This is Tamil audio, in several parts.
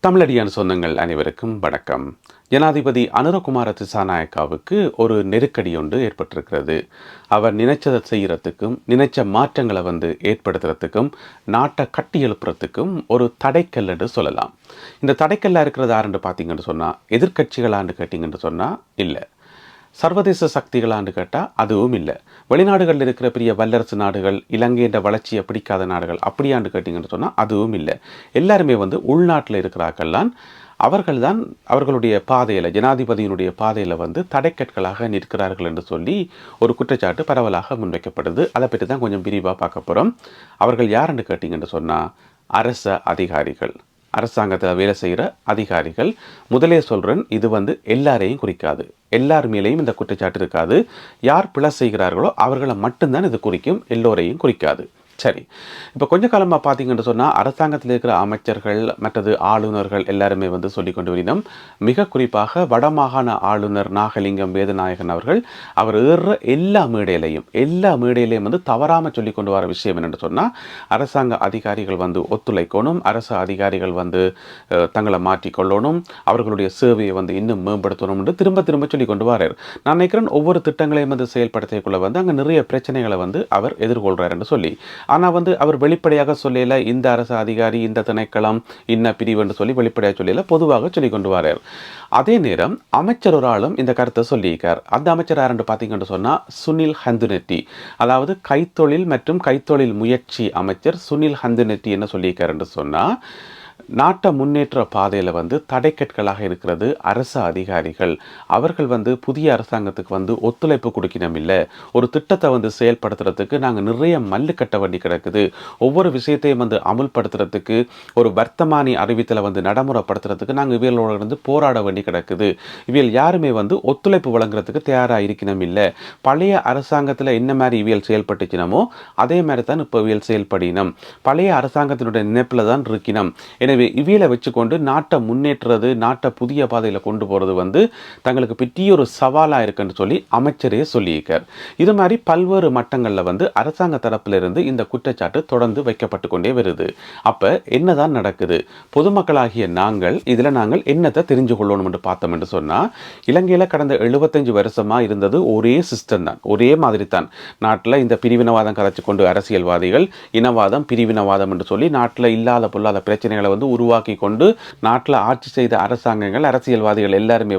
தமிழடியான் சொந்தங்கள் அனைவருக்கும் வணக்கம். ஜனாதிபதி அனுரகுமார திசாநாயக்காவுக்கு ஒரு நெருக்கடி ஒன்று ஏற்பட்டிருக்கிறது. அவர் நினைச்சதை செய்யறதுக்கும் நினைச்ச மாற்றங்களை ஏற்படுத்துறதுக்கும் நாட்டை கட்டி எழுப்புறதுக்கும் ஒரு தடைக்கல் என்று சொல்லலாம். இந்த தடைக்கல்லா இருக்கிறது யாருன்னு பார்த்தீங்கன்னு சொன்னால் எதிர்கட்சிகளான்னு கேட்டிங்கன்னு சொன்னால் இல்லை, சர்வதேச சக்திகளான்னு கேட்டால் அதுவும் இல்லை, வெளிநாடுகளில் இருக்கிற பெரிய வல்லரசு நாடுகள், இலங்கையின் வளர்ச்சியை பிடிக்காத நாடுகள் அப்படியான்னு கேட்டிங்கன்னு சொன்னால் அதுவும் இல்லை. எல்லாருமே உள்நாட்டில் இருக்கிறார்கள்தான். அவர்கள்தான் அவர்களுடைய பாதையில், ஜனாதிபதியினுடைய பாதையில் தடைக்கற்களாக நிற்கிறார்கள் என்று சொல்லி ஒரு குற்றச்சாட்டு பரவலாக முன்வைக்கப்படுது. அதை பற்றி தான் கொஞ்சம் விரிவாக பார்க்க போகிறோம். அவர்கள் யாருன்னு கேட்டிங்கன்னு சொன்னால் அரச அதிகாரிகள், அரசாங்கத்தில் வேலை செய்கிற அதிகாரிகள். முதலே சொல்கிறேன், இது எல்லாரையும் குறிக்காது, எல்லார் மேலேயும் இந்த குற்றச்சாட்டு இருக்காது. யார் பிழை செய்கிறார்களோ அவர்களை மட்டும்தான் இது குறிக்கும், எல்லோரையும் குறிக்காது. சரி, இப்போ கொஞ்ச காலமாக பார்த்தீங்கன்னு சொன்னால் அரசாங்கத்தில் இருக்கிற அமைச்சர்கள் மற்றது ஆளுநர்கள் எல்லாருமே சொல்லி கொண்டு வரினோம். மிக குறிப்பாக வடமாகாண ஆளுநர் நாகலிங்கம் வேதநாயகன் அவர்கள் அவர் ஏறுற எல்லா மேடையிலையும் தவறாமல் சொல்லி கொண்டு வர விஷயம் என்னென்னு சொன்னால், அரசாங்க அதிகாரிகள் ஒத்துழைக்கணும், அரசு அதிகாரிகள் தங்களை மாற்றிக்கொள்ளணும், அவர்களுடைய சேவையை இன்னும் மேம்படுத்தணும் என்று திரும்ப திரும்ப சொல்லி கொண்டு வரார். நான் நினைக்கிறேன் ஒவ்வொரு திட்டங்களையும் செயல்படுத்திக்குள்ள அங்கே நிறைய பிரச்சனைகளை அவர் எதிர்கொள்கிறார் என்று சொல்லி. ஆனால் அவர் வெளிப்படையாக சொல்லல, இந்த அரசு அதிகாரி இந்த திணைக்களம் இன்ன பிரிவு என்று சொல்லி வெளிப்படையாக சொல்லல, பொதுவாக சொல்லி கொண்டு வரார். அதே நேரம் அமைச்சர் ஒரு ஆளும் இந்த கருத்தை சொல்லியிருக்கார். அந்த அமைச்சர் யாருன்னு பார்த்தீங்கன்னு சொன்னால் சுனில் ஹந்துனெட்டி, அதாவது கைத்தொழில் மற்றும் கைத்தொழில் முயற்சி அமைச்சர் சுனில் ஹந்துனெட்டி என்ன சொல்லியிருக்கார் என்று சொன்னால், நாட்டை முன்னேற்ற பாதையில் தடைக்கற்களாக இருக்கிறது அரசு அதிகாரிகள். அவர்கள் புதிய அரசாங்கத்துக்கு ஒத்துழைப்பு கொடுக்கணும் இல்லை, ஒரு திட்டத்தை செயல்படுத்துறதுக்கு நாங்கள் நிறைய மல்லு கட்ட வேண்டி கிடக்குது. ஒவ்வொரு விஷயத்தையும் அமுல்படுத்துறதுக்கு, ஒரு வர்த்தமானி அறிவித்தலை நடைமுறைப்படுத்துறதுக்கு நாங்கள் இவர்களோட போராட வேண்டி கிடக்குது. இவியல் யாருமே ஒத்துழைப்பு வழங்குறதுக்கு தயாராக இருக்கணும் இல்லை. பழைய அரசாங்கத்தில் என்ன மாதிரி இவியல் செயல்பட்டுச்சினமோ அதே மாதிரி தான் இப்போ இவியல் செயல்படினோம். பழைய அரசாங்கத்தினுடைய நினைப்பில் தான் இருக்கணும். எனவே இவியலை வச்சுக்கொண்டு நாட்டை முன்னேற்றுறது, நாட்டை புதிய பாதையில் கொண்டு போகிறது தங்களுக்கு பெரிய ஒரு சவாலாக இருக்குன்னு சொல்லி அமைச்சரே சொல்லியிருக்கார். இது மாதிரி பல்வேறு மட்டங்களில் அரசாங்க தரப்பிலிருந்து இந்த குற்றச்சாட்டு தொடர்ந்து வைக்கப்பட்டு கொண்டே வருது. அப்போ என்னதான் நடக்குது? பொதுமக்களாகிய நாங்கள் என்னத்தை தெரிஞ்சு கொள்ளணும் என்று பார்த்தோம் என்று சொன்னால், இலங்கையில் கடந்த 75 வருஷமாக இருந்தது ஒரே சிஸ்டம் தான், ஒரே மாதிரி தான். நாட்டில் இந்த பிரிவினவாதம் கரைச்சி கொண்டு அரசியல்வாதிகள் இனவாதம் பிரிவினவாதம் என்று சொல்லி நாட்டில் இல்லாத பொல்லாத பிரச்சனைகளை உருவாக்கி கொண்டு நாட்டில் ஆட்சி செய்த அரசாங்கங்கள், அரசியல்வாதிகள் எல்லாருமே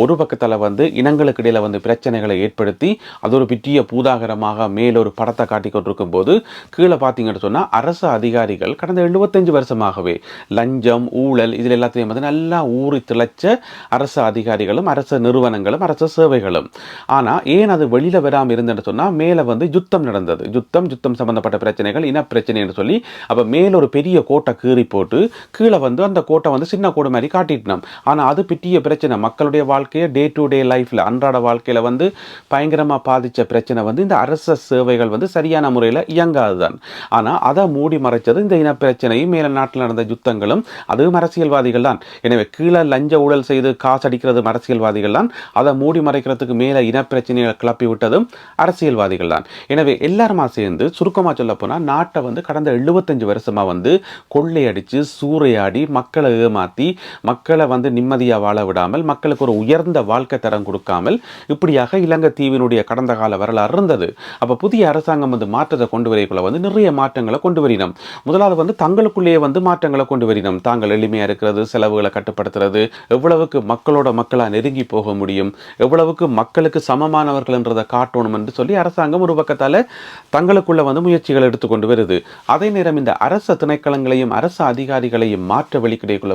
ஒரு பக்கத்தில் இனங்களுக்கு இடையில பிரச்சனைகளை ஏற்படுத்தி அது ஒரு பெரிய பூதாகரமாக மேலொரு படத்தை காட்டி கொண்டிருக்கும் போது, கீழே பார்த்தீங்கன்னு சொன்னால் அரசு அதிகாரிகள் கடந்த 75 வருஷமாகவே லஞ்சம் ஊழல் இதில் எல்லாத்தையும் நல்லா ஊறி திளைச்ச அரசு அதிகாரிகளும் அரசு நிறுவனங்களும் அரசு சேவைகளும். ஆனால் ஏன் அது வெளியில் வராமல் இருந்துன்னு சொன்னால், மேலே யுத்தம் நடந்தது, யுத்தம் சம்பந்தப்பட்ட பிரச்சனைகள், இனப்பிரச்சனை என்று சொல்லி அப்போ மேலொரு பெரிய கோட்டை கீறி போட்டு கீழே அந்த கோட்டை சின்ன கோடு மாதிரி காட்டிட்டோம். ஆனால் அது பெரிய பிரச்சனை, மக்களுடைய வாழ்க்கையை டே டு டே லைஃப்பில் அன்றாட வாழ்க்கையில் பயங்கரமாக பாதித்த பிரச்சனை இந்த அரசு சேவைகள் சரியான முறையில் இயங்காது தான். ஆனால் அதை மூடி மறைச்சது இந்த இனப்பிரச்சனையும் மேல நாட்டில் நடந்த யுத்தங்களும், அதுவும் அரசியல்வாதிகள் தான். எனவே கீழே லஞ்ச ஊழல் செய்து காசு அடிக்கிறது அரசியல்வாதிகள் தான், அதை மூடி மறைக்கிறதுக்கு மேலே இனப்பிரச்சனையை கிளப்பி விட்டதும் அரசியல்வாதிகள் தான். எனவே எல்லாருமா சேர்ந்து சுருக்கமாக சொல்ல போனால் நாட்டை கடந்த 75 வருஷமாக கொள்ளையடிச்சு சூறையாடி மக்களை ஏமாற்றி மக்களை நிம்மதியாக வாழ விடாமல், மக்களுக்கு ஒரு உயர்ந்த வாழ்க்கை தரம் கொடுக்காமல் இப்படியாக இலங்கை தீவினுடைய கடந்த கால வரலாறு இருந்தது. அப்போ புதிய அரசாங்கம் மாற்றத்தை கொண்டு வரைக்குள்ள நிறைய மாற்றங்களை கொண்டு வரினோம். முதலாவது தங்களுக்குள்ளேயே மாற்றங்களை கொண்டு வரினோம். தாங்கள் எளிமையாக இருக்கிறது, செலவுகளை கட்டுப்படுத்துறது, எவ்வளவுக்கு மக்களோட மக்களாக நெருங்கி போக முடியும், எவ்வளவுக்கு மக்களுக்கு சமமானவர்கள் என்றதை காட்டணும் என்று சொல்லி அரசாங்கம் ஒரு பக்கத்தால் தங்களுக்குள்ள முயற்சிகள் எடுத்துக்கொண்டு வருது. அதே நேரம் இந்த அரசு திணைக்களங்களையும் அரசு அதிகாரிகளையும் மாற்ற வெளிக்கிடைக்குள்ள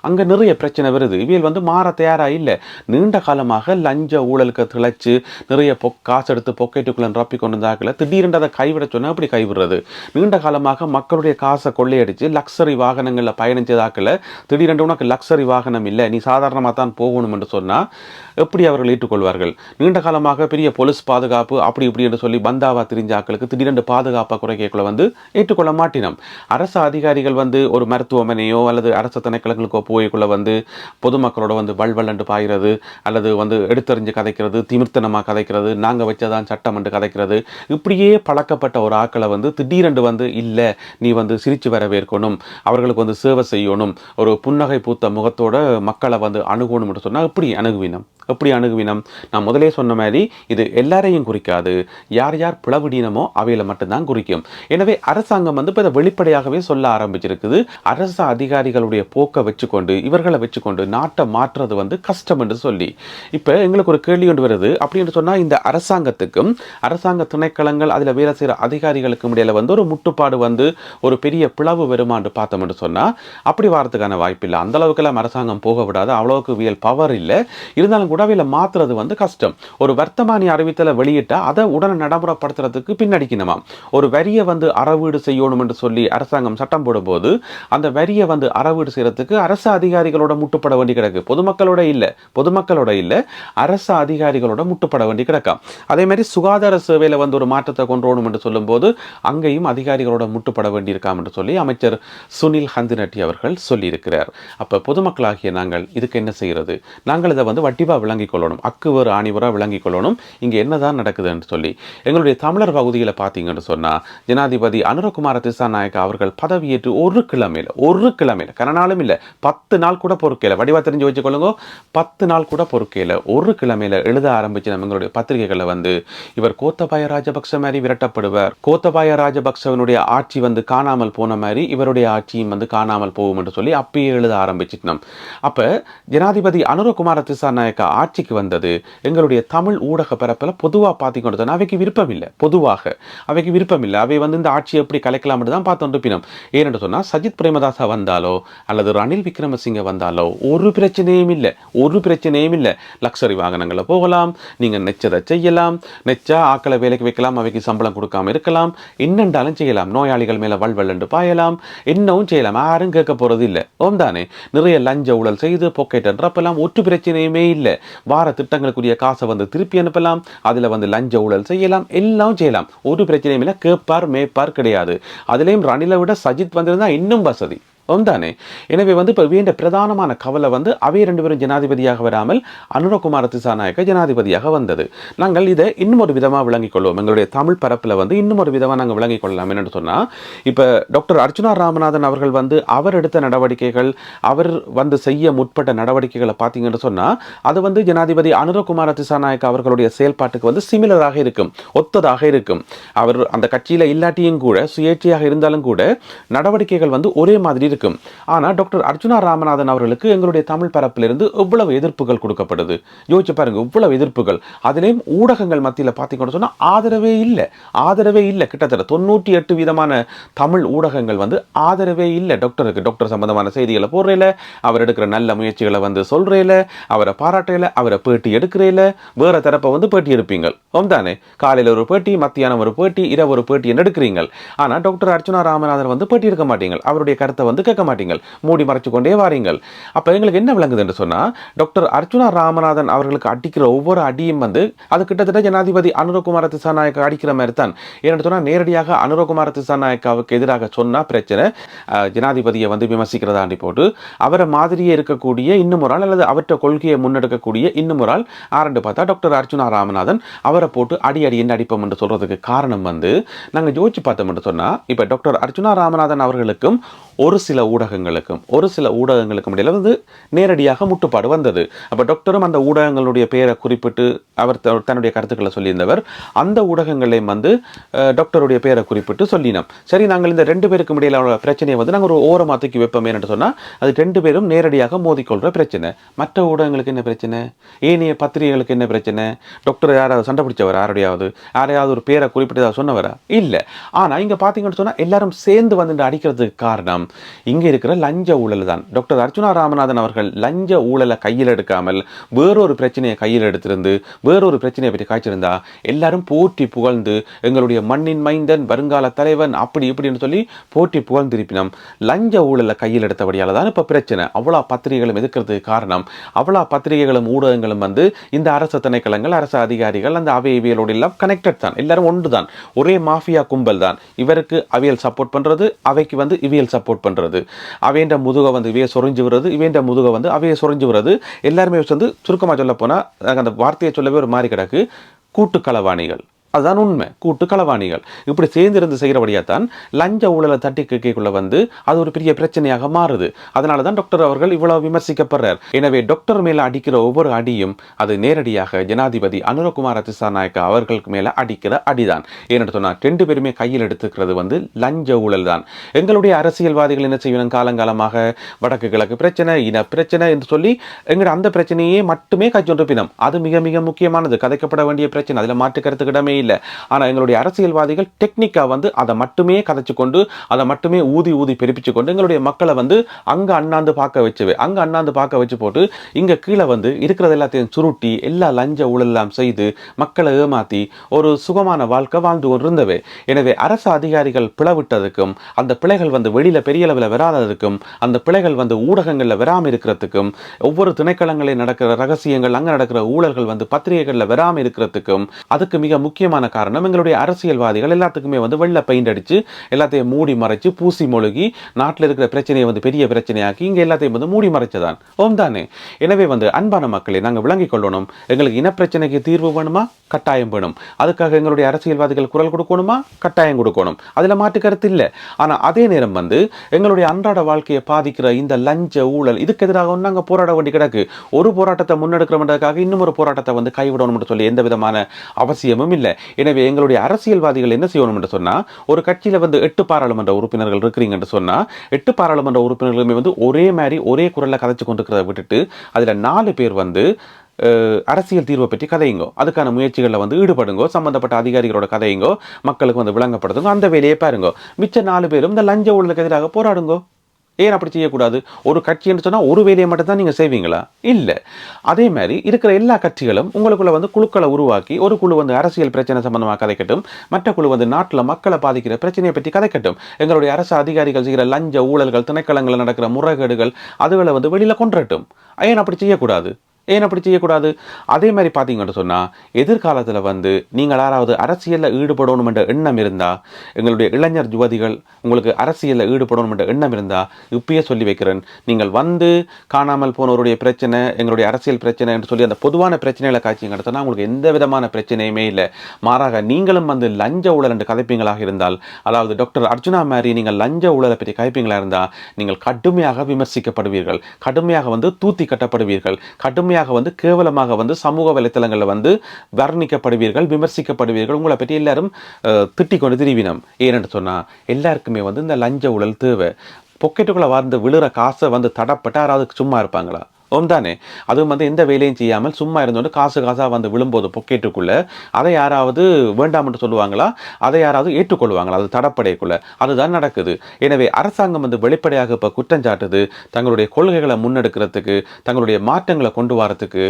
அங்கே நிறைய பிரச்சனை வருது. இவியல் மாற தயாராக இல்லை. நீண்ட காலமாக லஞ்ச ஊழலுக்கு திளைச்சு நிறைய காசு எடுத்து பொக்கெட்டுக்குள்ள ரப்பி கொண்டு வந்தாக்கல திடீரென்று அதை கைவிட சொன்னால் அப்படி கைவிடுறது. நீண்ட காலமாக மக்களுடைய காசை கொள்ளையடிச்சு லக்ஸரி வாகனங்களில் பயணிச்சதாக்கல திடீரென்று உனக்கு லக்ஸரி வாகனம் இல்லை, நீ சாதாரணமாக தான் போகணும் என்று சொன்னால் எப்படி அவர்கள் ஏற்றுக்கொள்வார்கள்? நீண்ட காலமாக பெரிய போலீஸ் பாதுகாப்பு அப்படி இப்படி என்று சொல்லி பந்தாவா திரிஞ்சாக்களுக்கு திடீரென்று பாதுகாப்பாக குறைக்கக்குள்ள ஏற்றுக்கொள்ள மாட்டினோம். அரசு அதிகாரிகள் ஒரு மருத்துவமனையோ அல்லது அரசு திணைக்களங்களுக்கோ போய்க்குள்ள வந்து பொதுமக்களோட வந்து வல்வல் பாய்கிறது அல்லது வந்து எடுத்தறிஞ்சு கதைக்கிறது, திமிர்த்தனமாக கதைக்கிறது, நாங்கள் வச்சதான் சட்டம் என்று கதைக்கிறது, இப்படியே பழக்கப்பட்ட ஒரு ஆக்களை வந்து திடீரென்று வந்து இல்லை நீ வந்து சிரித்து வரவேற்கணும், அவர்களுக்கு வந்து சேவை செய்யணும், ஒரு புன்னகை பூத்த முகத்தோட மக்களை வந்து அணுகணும் என்று சொன்னால் எப்படி அணுகுவினம் நான் முதலே சொன்ன மாதிரி இது எல்லாரையும் குறிக்காது. யார் யார் பிளவுடினமோ அவையில் மட்டும்தான் குறிக்கும். எனவே அரசாங்கம் வந்து இப்போ இதை வெளிப்படையாகவே சொல்ல ஆரம்பிச்சிருக்குது. அரசு அதிகாரிகளுடைய போக்கை வச்சுக்கொண்டு இவர்களை வச்சுக்கொண்டு நாட்டை மாற்றுறது வந்து கஷ்டம் என்று சொல்லி இப்போ எங்களுக்கு ஒரு கேள்வி கொண்டு வருது. அப்படின்னு சொன்னால் இந்த அரசாங்கத்துக்கும் அரசாங்க திணைக்களங்கள் அதில் வேலை செய்கிற அதிகாரிகளுக்கும் இடையில வந்து ஒரு முட்டுப்பாடு வந்து ஒரு பெரிய பிளவு வருமானு பார்த்தோம் என்று சொன்னால் அப்படி வாரத்துக்கான வாய்ப்பு இல்லை. அந்த அளவுக்குலாம் அரசாங்கம் போக விடாது, அவ்வளவுக்கு வியல் பவர் இல்லை. இருந்தாலும் உடவில மாத்துறது வந்து கஷ்டம். ஒரு வர்த்தமானி அறிவித்தலை வெளியிட்டா அதை உடனே நடைமுறைப்படுத்துறதுக்கு பின்னடிக்கணுமா. ஒரு வரியை வந்து அறவீடு செய்யணும் என்று சொல்லி அரசாங்கம் சட்டம் போடும்போது அந்த வரியை வந்து அறவீடு செய்யறதுக்கு அரசு அதிகாரிகளோட முட்டுப்பட வேண்டி கிடக்கு. பொதுமக்களோட இல்ல அரசு அதிகாரிகளோட முட்டுப்பட வேண்டி கிடக்கும். அதே மாதிரி சுகாதார சேவையில வந்து ஒரு மாற்றத்தை கொண்டு வரணும் என்று சொல்லும் போது அங்கேயும் அதிகாரிகளோட முட்டுப்பட வேண்டி இருக்காம் என்று சொல்லி அமைச்சர் சுனில் ஹந்தினட்டி அவர்கள் சொல்லியிருக்கிறார். அப்ப பொதுமக்களாகிய நாங்கள் இதுக்கு என்ன செய்யறது? நாங்கள் இதை வந்து வட்டிவா விளங்கிக் கொள்ளணும், அக்குவர் ஆணிவரா விளங்கிக் கொள்ளணும். இங்கே என்னதான் நடக்குதுன்னு சொல்லி எங்களுடைய தமிழர் பகுதியில் பார்த்தீங்கன்னு சொன்னா ஜனாதிபதி அனுரகுமார திசாநாயக்க அவர்கள் பதவியேற்று ஒரு கிழமையில கனநாளும் இல்லை 10 நாள் கூட பொறுக்கையில, வடிவா தெரிஞ்சு வச்சுக்கொள்ளுங்க, 10 நாள் கூட பொறுக்கையில ஒரு கிழமையில எழுத ஆரம்பிச்சு நம்ம எங்களுடைய பத்திரிகைகளை வந்து இவர் கோத்தபாய ராஜபக்ச மாதிரி விரட்டப்படுவார், கோத்தபாய ராஜபக்சவனுடைய ஆட்சி வந்து காணாமல் போன மாதிரி இவருடைய ஆட்சியும் வந்து காணாமல் போகும் என்று சொல்லி அப்பயே எழுத ஆரம்பிச்சிட்டோம். அப்ப ஜனாதிபதி அனுரகுமார திசாநாயக்க ஆட்சிக்கு வந்தது எங்களுடைய தமிழ் ஊடக பரப்பில் பொதுவாக பார்த்திக்கொண்டு அவைக்கு விருப்பம் இல்லை. அவை வந்து இந்த ஆட்சியை எப்படி கலைக்கலாம் தான் பார்த்து பினம். ஏனென்று சொன்னால் சஜித் பிரேமதாசா வந்தாலோ அல்லது ரணில் விக்ரமசிங்க வந்தாலோ ஒரு பிரச்சனையும் இல்லை. லக்ஸரி வாகனங்களை போகலாம், நீங்க நெச்சதை செய்யலாம், நெச்சா ஆக்களை வேலைக்கு வைக்கலாம், அவைக்கு சம்பளம் கொடுக்காம இருக்கலாம், என்னென்றாலும் செய்யலாம், நோயாளிகள் மேல வல்வல் என்று பாயலாம், என்னவும் செய்யலாம், யாரும் கேட்க போறது இல்லை. ஓம்தானே நிறைய லஞ்ச ஊழல் செய்து பொக்கெட் என்றப்பெல்லாம் ஒரு பிரச்சனையுமே இல்லை. வார திட்டங்களுக்குரிய காசை வந்து திருப்பி அனுப்பலாம், அதில் வந்து லஞ்ச ஊழல் செய்யலாம், எல்லாம் செய்யலாம், ஒரு பிரச்சனையும் இல்லை. கேட்பார் மேய்ப்பார் கிடையாது. அதுலேயும் ரணிலை விட சஜித் வந்திருந்தா இன்னும் வசதி. தானே. எனவே வந்து இப்போ வேண்ட பிரதானமான கவலை வந்து அவை 2 பேரும் ஜனாதிபதியாக வராமல் அனுரகுமார திசாநாயக்க ஜனாதிபதியாக வந்தது. நாங்கள் இதை இன்னும் ஒரு விதமாக விளங்கிக் கொள்வோம். எங்களுடைய தமிழ் பரப்பில் வந்து இன்னும் ஒரு விதமாக நாங்கள் விளங்கிக் கொள்ளலாம். என்னென்னு சொன்னால் இப்போ டாக்டர் அர்ச்சுனா ராமநாதன் அவர்கள் வந்து அவர் எடுத்த நடவடிக்கைகள், அவர் வந்து செய்ய முற்பட்ட நடவடிக்கைகளை பார்த்தீங்கன்னு சொன்னால் அது வந்து ஜனாதிபதி அனுரகுமார திசாநாயக்க அவர்களுடைய செயல்பாட்டுக்கு வந்து சிமிலராக இருக்கும், ஒத்ததாக இருக்கும். அவர் அந்த கட்சியில் இல்லாட்டியும் கூட சுயேட்சையாக இருந்தாலும் கூட நடவடிக்கைகள் வந்து ஒரே மாதிரி இருக்கும். ஆனால் டாக்டர் அர்ச்சுனா ராமநாதன் அவர்களுக்கு எங்களுடைய தமிழ் பரப்பிலிருந்து எவ்வளவு எதிர்ப்புகள் கொடுக்கப்படுது யோசிச்சு பாருங்க. இவ்வளவு எதிர்ப்புகள், அதிலேயும் ஊடகங்கள் மத்தியில் பார்த்தீங்கன்னு சொன்னா ஆதரவே இல்லை. கிட்டத்தட்ட 98 விதமான தமிழ் ஊடகங்கள் வந்து ஆதரவே இல்லை டாக்டருக்கு. டாக்டர் சம்பந்தமான செய்திகளை போடுறேல, அவர் எடுக்கிற நல்ல முயற்சிகளை வந்து சொல்றேல, அவரை பாராட்டையில, அவரை பேட்டி எடுக்கிறேல, வேற தரப்பை வந்து பேட்டி எடுப்பீங்கள். தானே காலையில் ஒரு பேட்டி, மத்தியானம் ஒரு பேட்டி, இரவு ஒரு பேட்டி எடுக்கிறீங்கள். ஆனா டாக்டர் அர்ச்சுனா ராமநாதன் வந்து பேட்டி எடுக்க மாட்டீங்க, அவருடைய கருத்தை வந்து கேட்க மாட்டீங்கள், மூடி மறைச்சு கொண்டே வாரீங்கள். அப்ப எங்களுக்கு என்ன விளங்குது என்று சொன்னா டாக்டர் அர்ச்சுனா ராமநாதன் அவர்களுக்கு அடிக்கிற ஒவ்வொரு அடியும் வந்து அது கிட்டத்தட்ட ஜனாதிபதி அனுரகுமார திசாநாயக்க அடிக்கிற மாதிரி தான். ஏன்னு சொன்னா நேரடியாக அனுரகுமார திசாநாயக்காவுக்கு எதிராக சொன்னா பிரச்சனை, ஜனாதிபதியை வந்து விமர்சிக்கிறதாண்டி போட்டு அவரை மாதிரியே இருக்கக்கூடிய இன்னும் ஒரு ஆள் அல்லது அவற்றை கொள்கையை முன்னெடுக்கக்கூடிய இன்னும் ஒரு ஆள் ஆரண்டு பார்த்தா டாக்டர் அர்ச்சுனா ராமநாதன் அவரை போட்டு அடி என்ன அடிப்போம் என்று சொல்றதுக்கு காரணம் வந்து நாங்கள் யோசிச்சு பார்த்தோம் என்று சொன்னா இப்ப டாக்டர் அர்ச்சுனா ராமநாதன் அவர்களுக்கும் ஒரு சில ஊடகங்களுக்கும் இடையில வந்து நேரடியாக முட்டுப்பாடு வந்தது. அப்ப டாக்டரும் அந்த ஊடகங்களுடைய பெயரை குறிப்பிட்டு அவர் தன்னுடைய கருத்துக்களை சொல்லியிருந்தவர். அந்த ஊடகங்களையும் வந்து டாக்டருடைய பெயரை குறிப்பிட்டு சொல்லினோம். சரி, நாங்கள் இந்த 2 பேருக்கும் இடையில பிரச்சனையை வந்து நாங்கள் ஒரு ஓரமாக தூக்கி வைப்போம் என்று சொன்னா அது 2 பேரும் நேரடியாக மோதிக்கொள்ற பிரச்சனை. மற்ற ஊடகங்களுக்கு என்ன பிரச்சனை, ஏனைய பத்திரிகைகளுக்கு என்ன பிரச்சனை? டாக்டர் யாராவது சண்டை பிடிச்சவர், யாரையாவது ஒரு பேரை குறிப்பிட்டு சொன்னவரா? இல்லை. ஆனா இங்க பாத்தீங்கன்னு சொன்னா எல்லாரும் சேர்ந்து வந்து அடிக்கிறதுக்கு காரணம் இங்க இருக்கிற லஞ்ச ஊழல் தான். டாக்டர் அர்ச்சுனா ராமநாதன் அவர்கள் லஞ்ச ஊழலை கையில் எடுக்காமல் வேறொரு பிரச்சனையை கையில் எடுத்திருந்து வேறொரு பிரச்சனையை பற்றி காய்ச்சிருந்தா எல்லாரும் போற்றி புகழ்ந்து எங்களுடைய மண்ணின் மைந்தன், வருங்கால தலைவன், அப்படி இப்படின்னு சொல்லி போற்றி புகழ்ந்திருப்பினோம். லஞ்ச ஊழலை கையில் எடுத்தபடியால தான் இப்ப பிரச்சனை. அவ்வளோ பத்திரிகைகளும் எதிர்க்கிறதுக்கு காரணம், அவ்வளோ பத்திரிகைகளும் ஊடகங்களும் வந்து இந்த அரசு திணைக்களங்கள், அரசு அதிகாரிகள், அந்த அவையவியலோடு எல்லாம் கனெக்டட் தான், எல்லாரும் ஒன்று தான், ஒரே மாஃபியா கும்பல் தான். இவருக்கு அவியல் சப்போர்ட் பண்றது, அவைக்கு வந்து இவியல் சப்போர்ட் சப்போர்ட் பண்ணுறது, அவையண்ட முதுகை வந்து இவைய சொரிஞ்சு விடுறது, இவையண்ட முதுகை வந்து அவைய சொரிஞ்சு விடுறது, எல்லாருமே வந்து சுருக்கமாக சொல்ல போனால் அந்த வார்த்தையை சொல்லவே ஒரு மாதிரி கிடக்கு, கூட்டு களவாணிகள். அதுதான் உண்மை. கூட்டு களவாணிகள் இப்படி சேர்ந்திருந்து செய்கிறபடியாக தான் லஞ்ச ஊழலை தட்டி கேட்கக்குள்ள வந்து அது ஒரு பெரிய பிரச்சனையாக மாறுது. அதனால தான் டாக்டர் அவர்கள் இவ்வளவு விமர்சிக்கப்படுறார். எனவே டாக்டர் மேல அடிக்கிற ஒவ்வொரு அடியும் அது நேரடியாக ஜனாதிபதி அனுரகுமார திசாநாயக்க அவர்களுக்கு மேல அடிக்கிற அடிதான். ஏன்னு சொன்னா 2 பேருமே கையில் எடுத்துக்கிறது வந்து லஞ்ச ஊழல் தான். எங்களுடைய அரசியல்வாதிகள் என்ன செய்யணும், காலங்காலமாக வடக்கு கிழக்கு பிரச்சனை, இன பிரச்சனை என்று சொல்லி எங்கிற அந்த பிரச்சனையே மட்டுமே கைச்சொன்றுப்பினம். அது மிக மிக முக்கியமானது, கதைக்கப்பட வேண்டிய பிரச்சனை, அதில் மாற்று கருத்துக்கு இடமே இல்லை. ஆனா எங்களுடைய அரசியல்வாதிகள் டெக்னிக்கா வந்து அதை மட்டுமே கதைச்சு கொண்டு அதை மட்டுமே ஊதி ஊதி பெருப்பிச்சு கொண்டு எங்களுடைய மக்களை வந்து அங்க அண்ணாந்து பார்க்க வச்சு போட்டு இங்க கீழே வந்து இருக்கிறது எல்லாத்தையும் சுருட்டி எல்லா லஞ்ச ஊழல் எல்லாம் செய்து மக்களை ஏமாத்தி ஒரு சுகமான வாழ்க்கை வாழ்ந்து கொண்டிருந்தவை. எனவே அரசு அதிகாரிகள் பிளவிட்டதுக்கும் அந்த பிழைகள் வந்து வெளியில பெரிய அளவில் வராததுக்கும் அந்த பிழைகள் வந்து ஊடகங்கள்ல வராம இருக்கிறதுக்கும் ஒவ்வொரு திணைக்களங்களில் நடக்கிற ரகசியங்கள் அங்க நடக்கிற ஊழல்கள் வந்து பத்திரிகைகள்ல வராம இருக்கிறதுக்கும் அதுக்கு மிக முக்கியமான காரணம் எங்களுடைய அரசியல்வாதிகள் எல்லாத்துக்குமே வந்து வெள்ளை பெயிண்ட் அடிச்சு எல்லாத்தையும் மூடி மறைச்சு பூசி மொழுகி நாட்டில் இருக்கிற பிரச்சனையை வந்து பெரிய பிரச்சனையாக்கி இங்க எல்லாத்தையும் வந்து மூடி மறைச்சதான் ஓம் தானே. எனவே வந்து அன்பான மக்களை நாங்கள் விளங்கிக் கொள்ளணும். எங்களுக்கு இனப்பிரச்சனைக்கு தீர்வு வேணுமா, கட்டாயம் வேணும். அதுக்காக எங்களுடைய அரசியல்வாதிகள் குரல் கொடுக்கணுமா, கட்டாயம் கொடுக்கணும். அதுல மாற்று கருத்து இல்லை. ஆனா அதே நேரம் வந்து எங்களுடைய அன்றாட வாழ்க்கையை பாதிக்கிற இந்த லஞ்ச ஊழல் இதுக்கு எதிராக நாங்கள் போராட வேண்டி கிடக்கு. ஒரு போராட்டத்தை முன்னெடுக்கிறோம்ன்றதுக்காக இன்னும் ஒரு போராட்டத்தை வந்து கைவிடணும் சொல்லி எந்த விதமான அவசியமும் இல்லை. எனவே எங்களுடைய அரசியல்வாதிகள் என்ன செய்யணும் என்று சொன்னா, ஒரு கட்சியில வந்து 8 பாராளுமன்ற உறுப்பினர்கள் இருக்கிறீங்க என்று சொன்னா 8 பாராளுமன்ற உறுப்பினர்களுமே வந்து ஒரே மாதிரி ஒரே குரல்ல கதைச்சு கொண்டிருக்கிறத விட்டுட்டு அதுல 4 பேர் வந்து அரசியல் தீர்வை பற்றி கதையுங்கோ, அதுக்கான முயற்சிகளில் வந்து ஈடுபடுங்கோ, சம்பந்தப்பட்ட அதிகாரிகளோட கதையுங்கோ, மக்களுக்கு வந்து விளங்கப்படுத்துங்க, அந்த வேலையை பாருங்கோ. மிச்ச 4 பேரும் இந்த லஞ்ச ஊழலுக்கு எதிராக போராடுங்கோ. ஏன் அப்படி செய்யக்கூடாது? ஒரு கட்சி என்று சொன்னால் ஒரு வேலையை மட்டும் தான் நீங்கள் செய்வீங்களா? இல்லை. அதே மாதிரி இருக்கிற எல்லா கட்சிகளும் உங்களுக்குள்ள வந்து குழுக்களை உருவாக்கி ஒரு குழு வந்து அரசியல் பிரச்சனை சம்பந்தமாக கதைக்கட்டும், மற்ற குழு வந்து நாட்டில் மக்களை பாதிக்கிற பிரச்சனையை பற்றி கதைக்கட்டும். எங்களுடைய அரசு அதிகாரிகள் செய்கிற லஞ்ச ஊழல்கள் திணைக்களங்களில் நடக்கிற முறைகேடுகள் அதுகளை வந்து வெளியில் கொண்டுரட்டும். ஏன் அப்படி செய்யக்கூடாது? அதே மாதிரி பார்த்தீங்கன்னு சொன்னால் எதிர்காலத்தில் வந்து நீங்கள் யாராவது அரசியலில் ஈடுபடணும் என்ற எண்ணம் இருந்தால், எங்களுடைய இளைஞர் யுவதிகள் உங்களுக்கு அரசியலில் ஈடுபடணும் என்ற எண்ணம் இருந்தால் இப்பயே சொல்லி வைக்கிறேன், நீங்கள் வந்து காணாமல் போனவருடைய பிரச்சனை எங்களுடைய அரசியல் பிரச்சனை என்று சொல்லி அந்த பொதுவான பிரச்சனைகளை காட்சிங்க சொன்னால் உங்களுக்கு எந்த விதமான பிரச்சனையுமே இல்லை. மாறாக நீங்களும் வந்து லஞ்ச ஊழல் என்று கதைப்பீங்களாக இருந்தால், அதாவது டாக்டர் அர்ஜுனா மாதிரி நீங்கள் லஞ்ச ஊழலை பற்றி கதைப்பீங்களா இருந்தால் நீங்கள் கடுமையாக விமர்சிக்கப்படுவீர்கள், கடுமையாக வந்து தூத்தி கட்டப்படுவீர்கள், கடுமையாக வந்து கேவலமாக வந்து சமூக வலைத்தளங்களில் வந்து வர்ணிக்கப்படுவீர்கள், விமர்சிக்கப்படுவீர்கள். உங்களை பற்றி எல்லாரும் திட்டிக் கொண்டு திரிவினம். ஏனென்று சொன்னா எல்லாருக்குமே வந்து இந்த லஞ்ச ஊழல் தேவை. பொக்கெட்டுக்குள்ள வந்து விழுற காசை வந்து தடப்பட்டு யாராவது சும்மா இருப்பாங்களா? தானே. அதுவும் வந்து எந்த வேலையும் செய்யாமல் சும்மா இருந்தோன்னு காசாக வந்து விழும்போது பொக்கெட்டுக்குள்ள அதை யாராவது வேண்டாம் என்று சொல்லுவாங்களா? அதை யாராவது ஏற்றுக்கொள்வாங்களா? அது தடப்படைக்குள்ள அதுதான் நடக்குது. எனவே அரசாங்கம் வந்து வெளிப்படையாக இப்போ குற்றஞ்சாட்டுது, தங்களுடைய கொள்கைகளை முன்னெடுக்கிறதுக்கு தங்களுடைய மாற்றங்களை கொண்டு வரத்துக்கு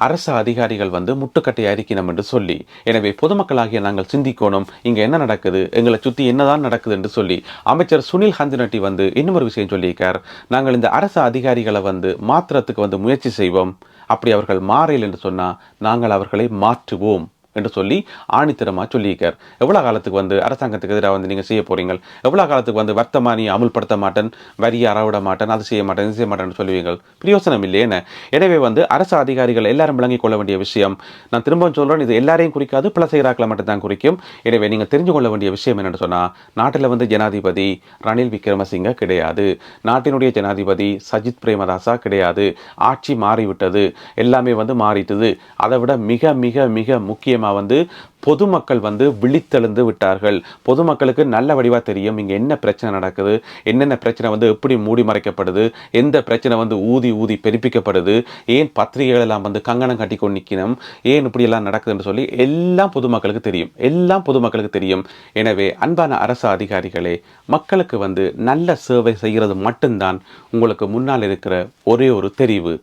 அரசு அதிகாரிகள் வந்து முட்டுக்கட்டை அறிக்கணும் என்று சொல்லி. எனவே பொதுமக்களாகிய நாங்கள் சிந்திக்கணும், இங்கே என்ன நடக்குது, எங்களை சுற்றி என்னதான் நடக்குது என்று சொல்லி. அமைச்சர் சுனில் ஹந்தினட்டி வந்து இன்னொரு விஷயம் சொல்லியிருக்கார், நாங்கள் இந்த அரசு அதிகாரிகளை வந்து மாற்றுறதுக்கு வந்து முயற்சி செய்வோம், அப்படி அவர்கள் மாறல் என்று சொன்னால் நாங்கள் அவர்களை மாற்றுவோம் என்று சொல்லி ஆணித்தரமாக சொல்லியிருக்கார். எவ்வளோ காலத்துக்கு வந்து அரசாங்கத்துக்கு எதிராக வந்து நீங்கள் செய்ய போறீங்க? எவ்வளோ காலத்துக்கு வந்து வர்த்தமானி அமுல்படுத்த மாட்டேன், வரியை அறவிட மாட்டேன், அது செய்ய மாட்டேன், இது செய்ய மாட்டேன்னு சொல்லுவீங்கள்? பிரயோசனம் இல்லையேன்னு. எனவே வந்து அரசு அதிகாரிகள் எல்லாரும் விளங்கிக் கொள்ள வேண்டிய விஷயம், நான் திரும்பவும் சொல்கிறேன், இது எல்லாரையும் குறிக்காது, பல செய்கிறாக்களை மட்டும்தான் குறிக்கும். எனவே நீங்கள் தெரிஞ்சு கொள்ள வேண்டிய விஷயம் என்னென்னு சொன்னால், நாட்டில் வந்து ஜனாதிபதி ரணில் விக்ரமசிங்க கிடையாது, நாட்டினுடைய ஜனாதிபதி சஜித் பிரேமதாசா கிடையாது, ஆட்சி மாறிவிட்டது, எல்லாமே வந்து மாறிட்டது. அதை விட மிக மிக மிக முக்கியம் வந்து பொதுமக்கள் வந்து விழித்தெழுந்து விட்டார்கள். பொதுமக்களுக்கு நல்ல வடிவா தெரியும் இங்க என்ன பிரச்சனை நடக்குது, என்னென்ன பிரச்சனை வந்து எப்படி மூடி மறைக்கப்படுது, எந்த பிரச்சனை வந்து ஊதி ஊதி பெருப்பிக்கப்படுது, ஏன் பத்திரிகைகள் எல்லாம் வந்து கங்கணம் கட்டி கொண்டு நிற்கணும், ஏன் இப்படி எல்லாம் நடக்குதுன்னு சொல்லி எல்லாம் பொதுமக்களுக்கு தெரியும். எனவே அன்பான அரசு அதிகாரிகளே, மக்களுக்கு வந்து நல்ல சேவை செய்கிறது மட்டும்தான் உங்களுக்கு முன்னால் இருக்கிற ஒரே ஒரு தெரிவு.